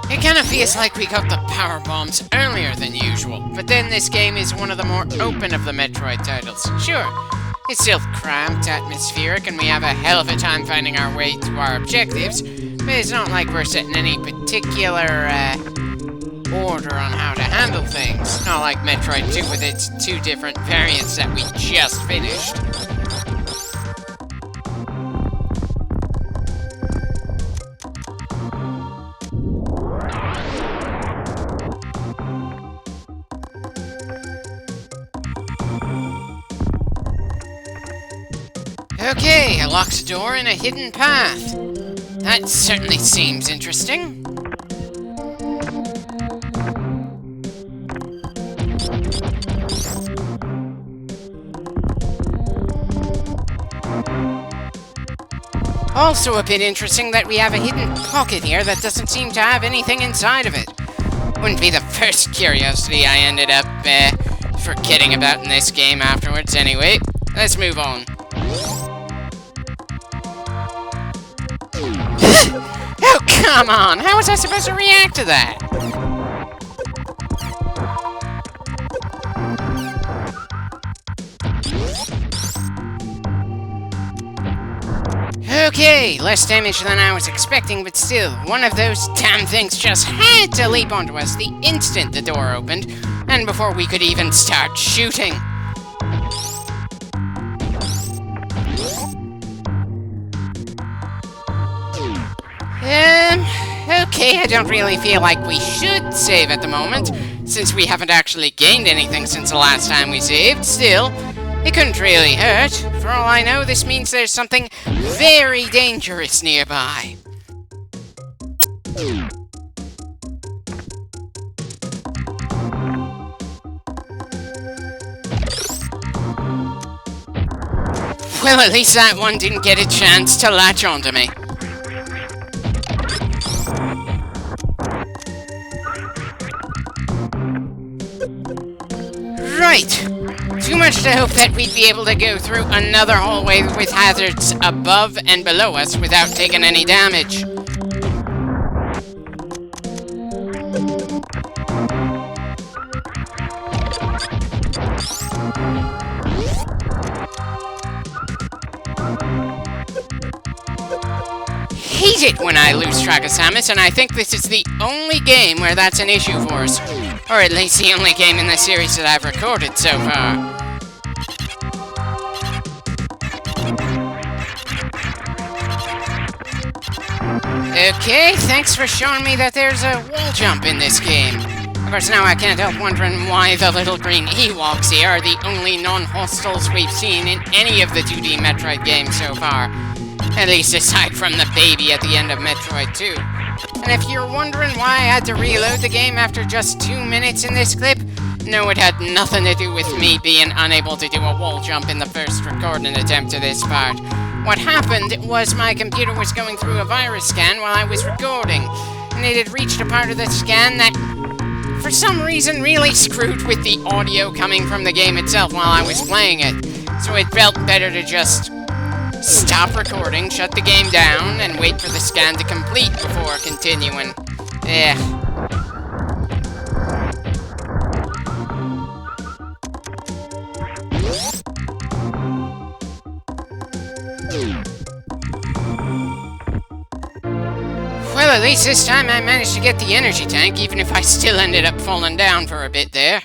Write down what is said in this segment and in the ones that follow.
It kinda feels like we got the power bombs earlier than usual, but then this game is one of the more open of the Metroid titles. Sure, it's still cramped, atmospheric, and we have a hell of a time finding our way to our objectives, but it's not like we're setting any particular, order on how to handle things. Not like Metroid 2 with its two different variants that we just finished. Okay, a locked door and a hidden path. That certainly seems interesting. Also a bit interesting that we have a hidden pocket here that doesn't seem to have anything inside of it. Wouldn't be the first curiosity I ended up, forgetting about in this game afterwards anyway. Let's move on. Oh, come on! How was I supposed to react to that? Okay, less damage than I was expecting, but still, one of those damn things just had to leap onto us the instant the door opened, and before we could even start shooting. Okay, I don't really feel like we should save at the moment, since we haven't actually gained anything since the last time we saved. Still, it couldn't really hurt. For all I know, this means there's something very dangerous nearby. Well, at least that one didn't get a chance to latch onto me. Right! Too much to hope that we'd be able to go through another hallway with hazards above and below us without taking any damage. Hate it when I lose track of Samus, and I think this is the only game where that's an issue for us. Or at least the only game in the series that I've recorded so far. Okay, thanks for showing me that there's a wall jump in this game. Of course, now I can't help wondering why the little green Ewoks here are the only non-hostiles we've seen in any of the 2D Metroid games so far. At least aside from the baby at the end of Metroid 2. And if you're wondering why I had to reload the game after just 2 minutes in this clip, no, it had nothing to do with me being unable to do a wall jump in the first recording attempt to this part. What happened was my computer was going through a virus scan while I was recording, and it had reached a part of the scan that, for some reason, really screwed with the audio coming from the game itself while I was playing it. So it felt better to just stop recording, shut the game down, and wait for the scan to complete before continuing. Well, at least this time I managed to get the energy tank, even if I still ended up falling down for a bit there.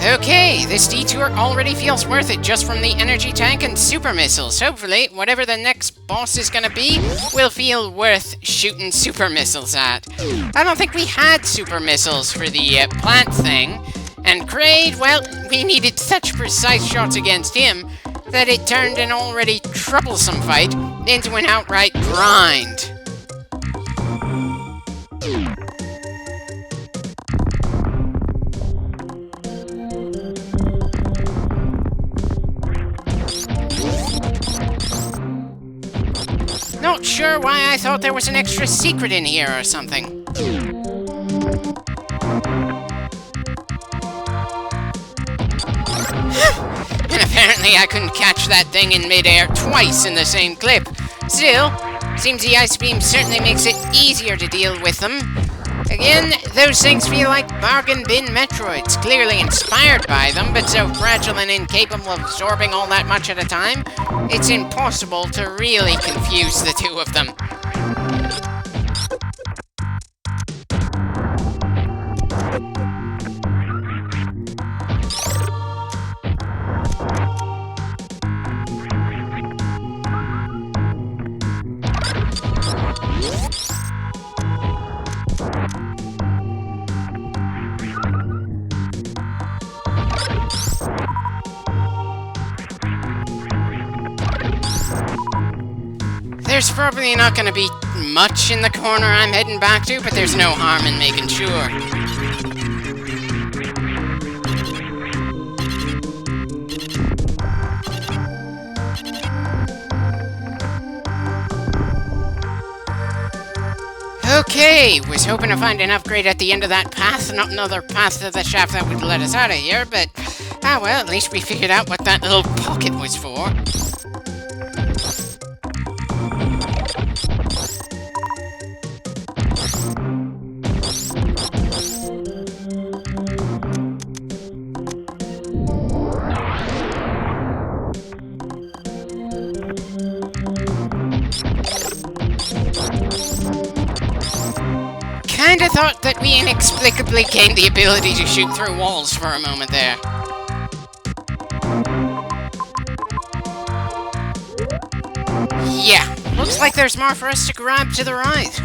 Okay, this detour already feels worth it just from the energy tank and super missiles. Hopefully, whatever the next boss is gonna be, will feel worth shooting super missiles at. I don't think we had super missiles for the plant thing, and Kraid, well, we needed such precise shots against him that it turned an already troublesome fight into an outright grind. Not sure why I thought there was an extra secret in here or something. And apparently I couldn't catch that thing in midair twice in the same clip. Still, seems the ice beam certainly makes it easier to deal with them. Again, those things feel like bargain bin Metroids, clearly inspired by them, but so fragile and incapable of absorbing all that much at a time, it's impossible to really confuse the two of them. There's probably not going to be much in the corner I'm heading back to, but there's no harm in making sure. Okay, was hoping to find an upgrade at the end of that path, not another path to the shaft that would let us out of here, but well, at least we figured out what that little pocket was for. Kinda thought that we inexplicably gained the ability to shoot through walls for a moment there. Yeah, looks like there's more for us to grab to the right.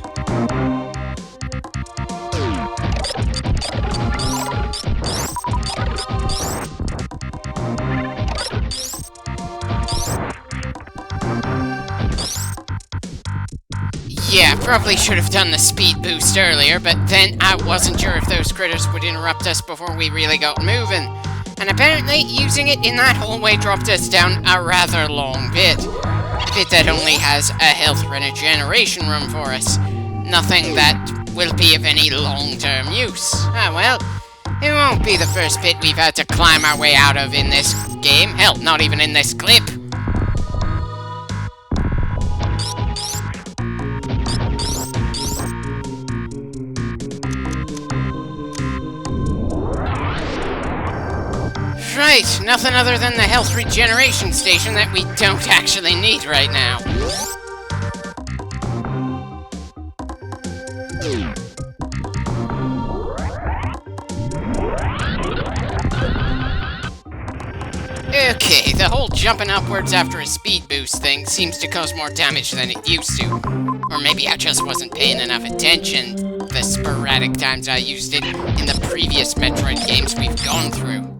Yeah, probably should have done the speed boost earlier, but then I wasn't sure if those critters would interrupt us before we really got moving. And apparently, using it in that hallway dropped us down a rather long bit. A bit that only has a health regeneration room for us. Nothing that will be of any long-term use. Ah, well, it won't be the first pit we've had to climb our way out of in this game. Hell, not even in this clip. Right, nothing other than the health regeneration station that we don't actually need right now. Okay, the whole jumping upwards after a speed boost thing seems to cause more damage than it used to. Or maybe I just wasn't paying enough attention the sporadic times I used it in the previous Metroid games we've gone through.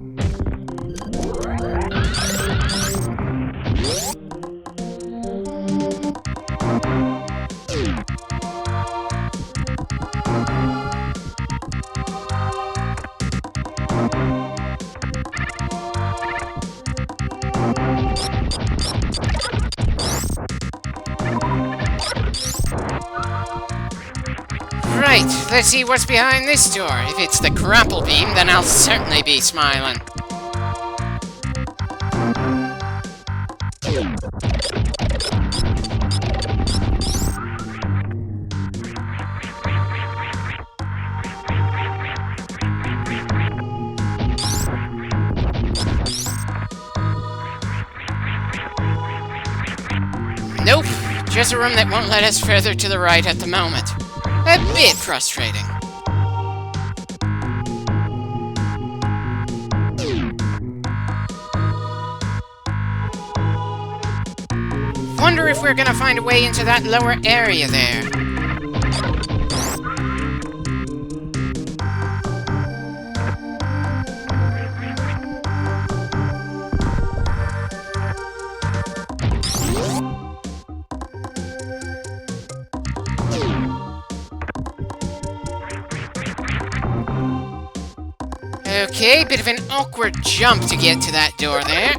Right, let's see what's behind this door. If it's the Grapple Beam, then I'll certainly be smiling. Nope, just a room that won't let us further to the right at the moment. A bit frustrating. Wonder if we're gonna find a way into that lower area there. Okay, bit of an awkward jump to get to that door there.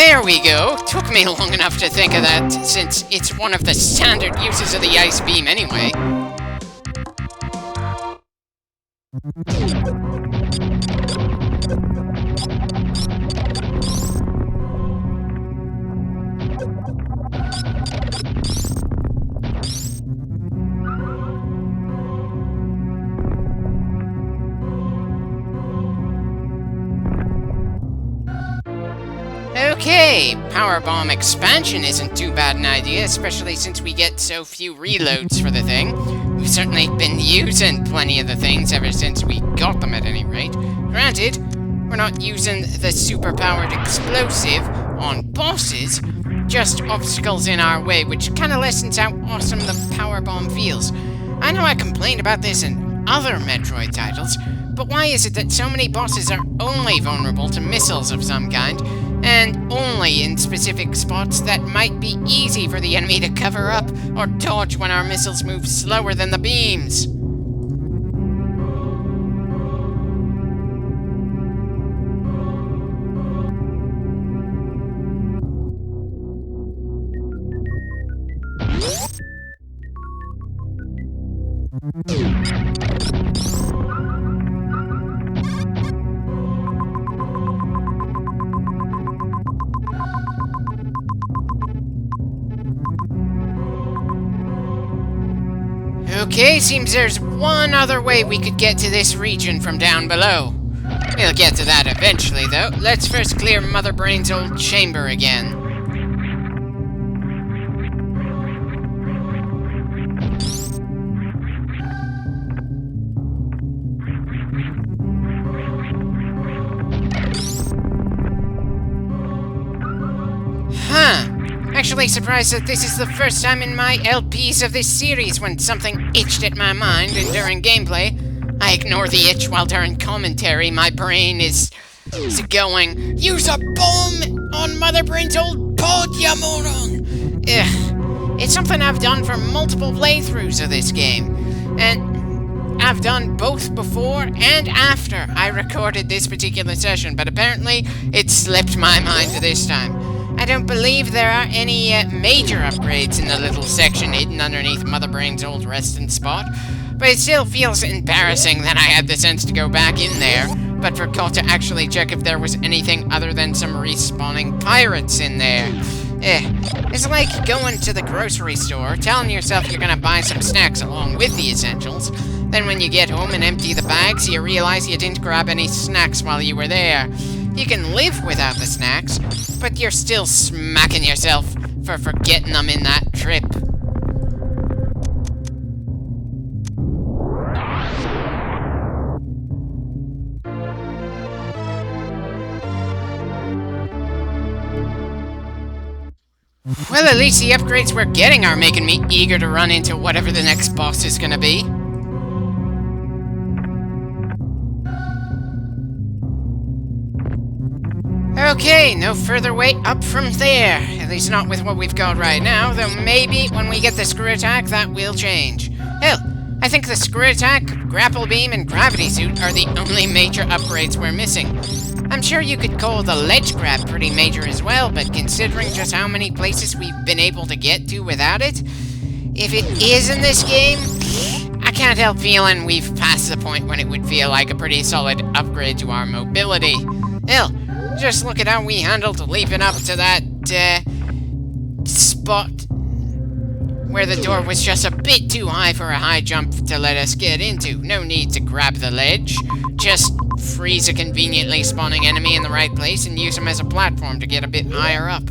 There we go. Took me long enough to think of that, since it's one of the standard uses of the ice beam anyway. Okay, Powerbomb Expansion isn't too bad an idea, especially since we get so few reloads for the thing. We've certainly been using plenty of the things ever since we got them at any rate. Granted, we're not using the super-powered explosive on bosses, just obstacles in our way, which kinda lessens how awesome the Powerbomb feels. I know I complained about this in other Metroid titles, but why is it that so many bosses are only vulnerable to missiles of some kind, and only in specific spots that might be easy for the enemy to cover up or dodge when our missiles move slower than the beams? Okay, seems there's one other way we could get to this region from down below. We'll get to that eventually, though. Let's first clear Mother Brain's old chamber again. Huh. Actually surprised that this is the first time in my LPs of this series when something itched at my mind, and during gameplay, I ignore the itch while during commentary my brain is going, "Use a bomb on Mother Brain's old pod, ya moron!" Ugh. It's something I've done for multiple playthroughs of this game, and I've done both before and after I recorded this particular session, but apparently it slipped my mind this time. I don't believe there are any major upgrades in the little section hidden underneath Mother Brain's old resting spot, but it still feels embarrassing that I had the sense to go back in there, but forgot to actually check if there was anything other than some respawning pirates in there. It's like going to the grocery store, telling yourself you're gonna buy some snacks along with the essentials, then when you get home and empty the bags, you realize you didn't grab any snacks while you were there. You can live without the snacks, but you're still smacking yourself for forgetting them in that trip. Well, at least the upgrades we're getting are making me eager to run into whatever the next boss is gonna be. Okay, no further way up from there. At least not with what we've got right now, though maybe when we get the screw attack, that will change. Hell, I think the screw attack, grapple beam, and gravity suit are the only major upgrades we're missing. I'm sure you could call the ledge grab pretty major as well, but considering just how many places we've been able to get to without it, if it is in this game, I can't help feeling we've passed the point when it would feel like a pretty solid upgrade to our mobility. Hell, just look at how we handled leaping up to that, spot where the door was just a bit too high for a high jump to let us get into. No need to grab the ledge. Just freeze a conveniently spawning enemy in the right place and use him as a platform to get a bit higher up.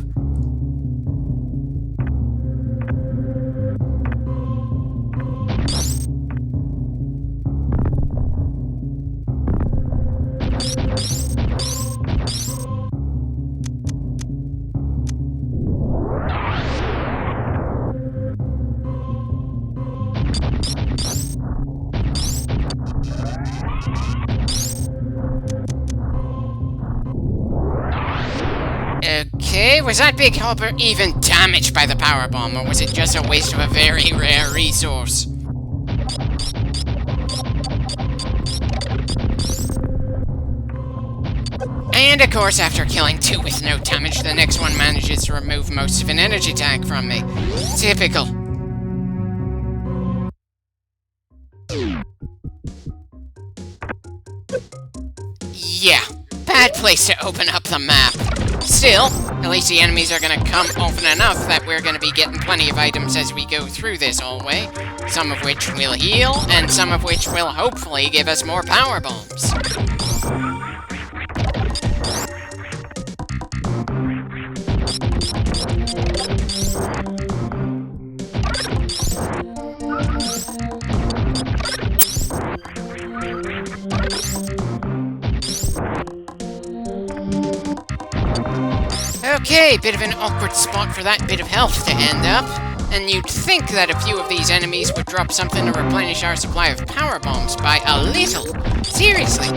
Okay, was that big hopper even damaged by the powerbomb, or was it just a waste of a very rare resource? And of course, after killing 2 with no damage, the next one manages to remove most of an energy tank from me. Typical. Yeah, bad place to open up the map. Still, at least the enemies are gonna come often enough that we're gonna be getting plenty of items as we go through this hallway. Some of which will heal, and some of which will hopefully give us more power bombs. Okay, bit of an awkward spot for that bit of health to end up. And you'd think that a few of these enemies would drop something to replenish our supply of power bombs by a little. Seriously,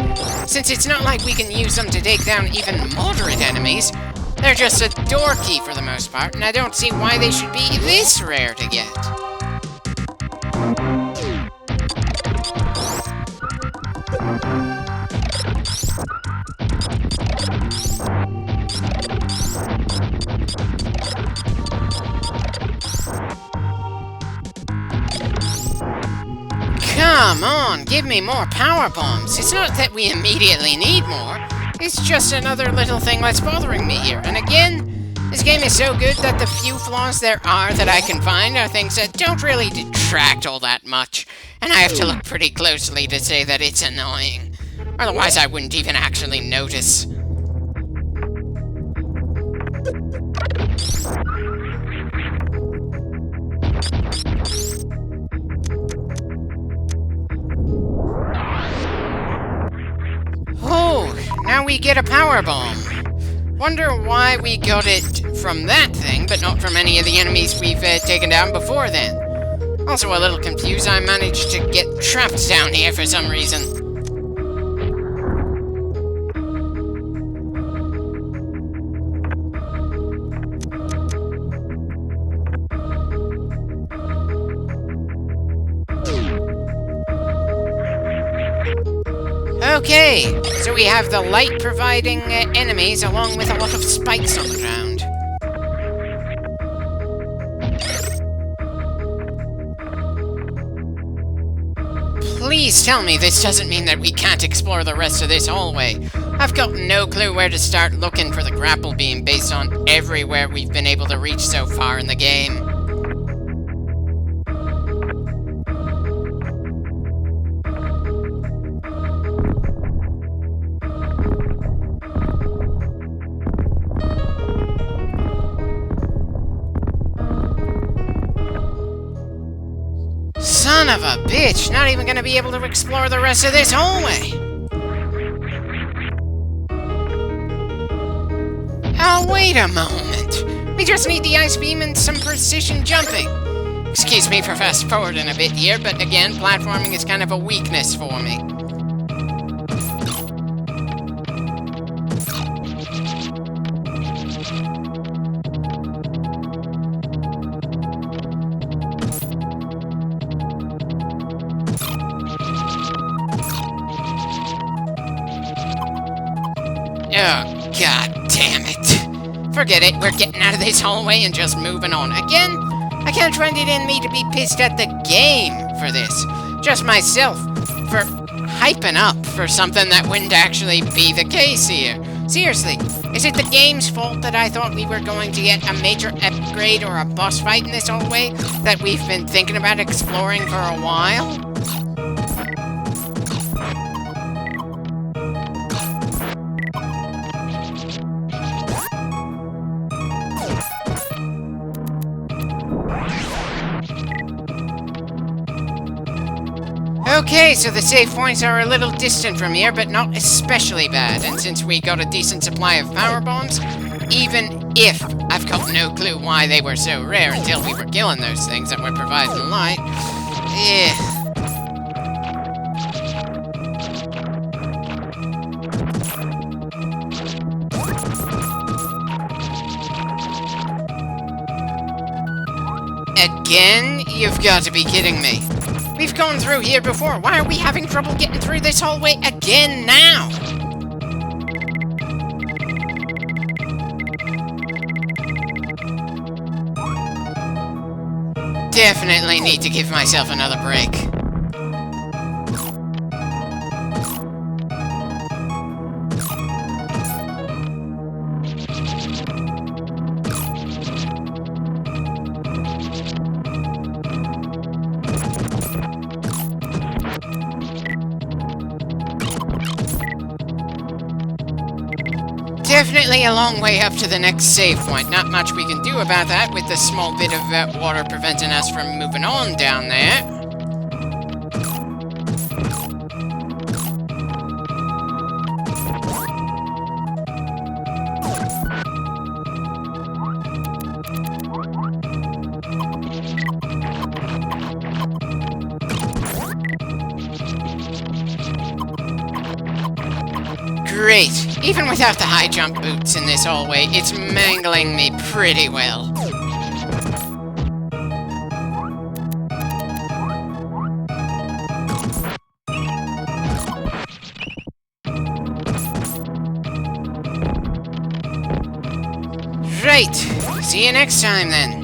since it's not like we can use them to take down even moderate enemies, they're just a door key for the most part, and I don't see why they should be this rare to get. Come on, give me more power bombs. It's not that we immediately need more. It's just another little thing that's bothering me here. And again, this game is so good that the few flaws there are that I can find are things that don't really detract all that much. And I have to look pretty closely to say that it's annoying. Otherwise, I wouldn't even actually notice. Oh, now we get a power bomb. Wonder why we got it from that thing, but not from any of the enemies we've taken down before then. Also a little confused, I managed to get trapped down here for some reason. Okay, so we have the light-providing enemies along with a lot of spikes on the ground. Please tell me this doesn't mean that we can't explore the rest of this hallway. I've got no clue where to start looking for the Grapple Beam based on everywhere we've been able to reach so far in the game. Son of a bitch, not even gonna be able to explore the rest of this hallway! Oh, wait a moment! We just need the ice beam and some precision jumping! Excuse me for fast forwarding a bit here, but again, platforming is kind of a weakness for me. Oh, god damn it. Forget it, we're getting out of this hallway and just moving on. Again, I can't find it in me to be pissed at the game for this. Just myself, for hyping up for something that wouldn't actually be the case here. Seriously, is it the game's fault that I thought we were going to get a major upgrade or a boss fight in this hallway that we've been thinking about exploring for a while? Okay, so the save points are a little distant from here, but not especially bad. And since we got a decent supply of power bombs, even if I've got no clue why they were so rare until we were killing those things that were providing light, Again? You've got to be kidding me. We've gone through here before. Why are we having trouble getting through this hallway again now? definitely need to give myself another break. Definitely a long way up to the next save point. Not much we can do about that with the small bit of water preventing us from moving on down there. Great! Even without the high jump boots in this hallway, it's mangling me pretty well. Right! See you next time then.